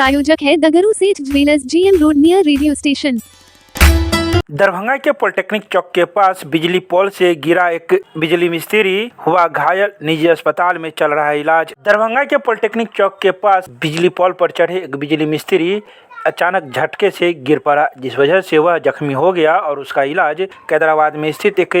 प्रायोजक है दगरू सेठ jewellers, GM road near radio station. Darbhanga के पॉलिटेक्निक चौक के पास बिजली पोल से गिरा एक बिजली मिस्त्री हुआ घायल, निजी अस्पताल में चल रहा है इलाज। दरभंगा के पॉलिटेक्निक चौक के पास बिजली पोल पर चढ़े एक बिजली मिस्त्री अचानक झटके से गिर पड़ा, जिस वजह से वह जख्मी हो गया और उसका इलाज हैदराबाद में स्थित एक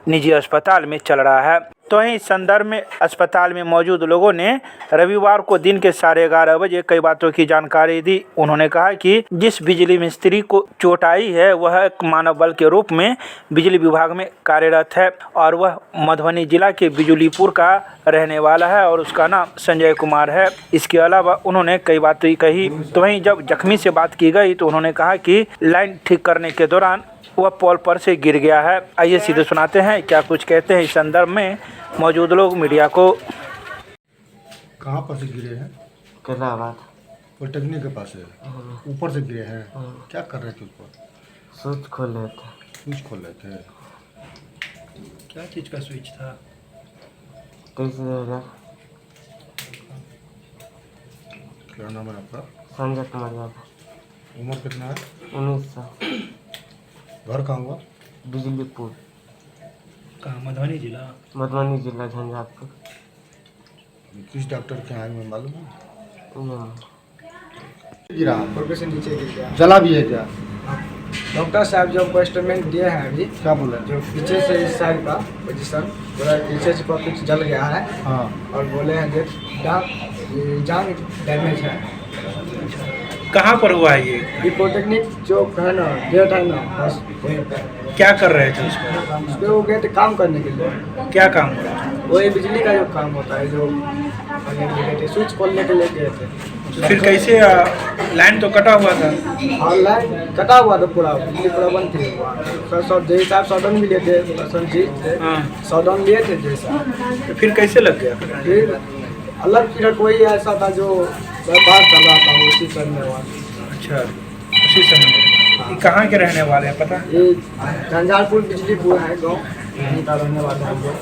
निजी अस्पताल में चल रहा है। तो वहीं इस संदर्भ में अस्पताल में मौजूद लोगों ने रविवार को दिन के 11:30 बजे कई बातों की जानकारी दी। उन्होंने कहा कि जिस बिजली मिस्त्री को चोट आई है वह एक मानव बल के रूप में बिजली विभाग में कार्यरत है और वह मधुबनी जिला के बिजुलीपुर का रहने वाला है और उसका नाम संजय कुमार है। इसके अलावा उन्होंने कई बातें कही। तो वहीं जब जख्मी से बात की गई तो उन्होंने कहा कि लाइन ठीक करने के दौरान वह पोल पर से गिर गया है। आइए सीधे सुनाते हैं क्या कुछ कहते हैं इस संदर्भ में मौजूद लोग मीडिया को। कहाँ पर से गिरे हैं? कैलाबाद पॉलिटेक्निक के पास है। ऊपर से गिरे हैं। क्या कर रहे थे उस पर? स्विच खोल रहे थे। स्विच खोल रहे थे। क्या चीज का स्विच था? कैसे रहेगा? क्या नाम है आपका? संजय कुमार यादव। उम्र कितना है? 1900। घर कहाँ हुआ? बिजलीपुर, कहाँ? मधुबनी जिला। मधुबनी जिला झंझारपुर। किस डॉक्टर के यहाँ आए हुए मालूम है? गिरा ऊपर से नीचे गिर गया। जला भी है क्या? डॉक्टर साहब जो हमको इंस्ट्रूमेंट दिए हैं अभी, क्या बोले? जो पीछे से इस साइड का पोजीशन पूरा पीछे से कुछ जल गया है। हाँ। और बोले हैं कि जान डैमेज है। कहाँ पर हुआ है ये? ये पॉलिटेक्निक जो है ना, गेट है ना, बस वहीं पे। क्या कर रहे थे उसमें? उस पर वो गए थे काम करने के लिए। क्या काम हो रहा था? वही बिजली का जो काम होता है, जो करने के लिए गए थे, स्विच खोलने के लिए गए थे। तो फिर कैसे लाइन तो कटा हुआ था? और लाइन कटा हुआ था पूरा, बिजली पूरा बंद थी। सर जय साहब सौदन भी लिए थे, सर जी सौदन लिए थे जैसा। तो फिर कैसे लग गया? फिर अलग फिर कोई ऐसा था जो व्यापार कर रहा था, उसी करने वाला। अच्छा, उसी समय। ये कहाँ के रहने वाले हैं पता? ये झंझारपुर बिजलीपुर है गाँव, यहीं का रहने वाले हैं लोग।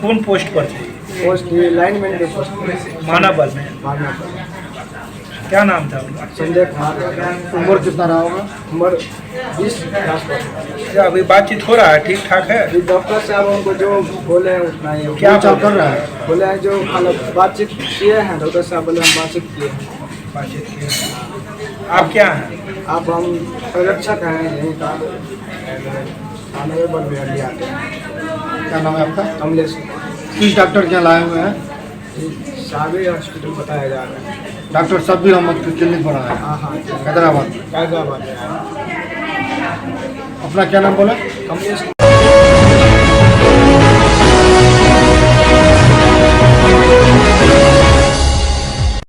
कौन पोस्ट पर थे? पोस्ट ये लाइनमैन के पोस्ट पर। मानव बल में। मारना पड़ा। क्या नाम था उनका? संजय कुमार। उम्र कितना रहा होगा? उम्र 20 के आसपास। क्या अभी बातचीत हो रहा है? ठीक ठाक है? अभी डॉक्टर साहब हमको जो बोले हैं उतना ही। क्या चल कर रहा है? बोले हैं जो बातचीत किए हैं, डॉक्टर साहब बोले हम बातचीत किए हैं। बातचीत की। आप क्या हैं? आप हम संरक्षक हैं यहीं का, थाने में बन में आते हैं। क्या नाम है आपका? कमलेश। किस डॉक्टर के यहाँ लाए हुए हैं? साबी हॉस्पिटल बताया जा रहा है। डॉक्टर शब्बीर अहमद की क्लिनिक बना है हाँ, हैदराबाद। हैदराबाद। अपना क्या नाम बोला? कमलेश।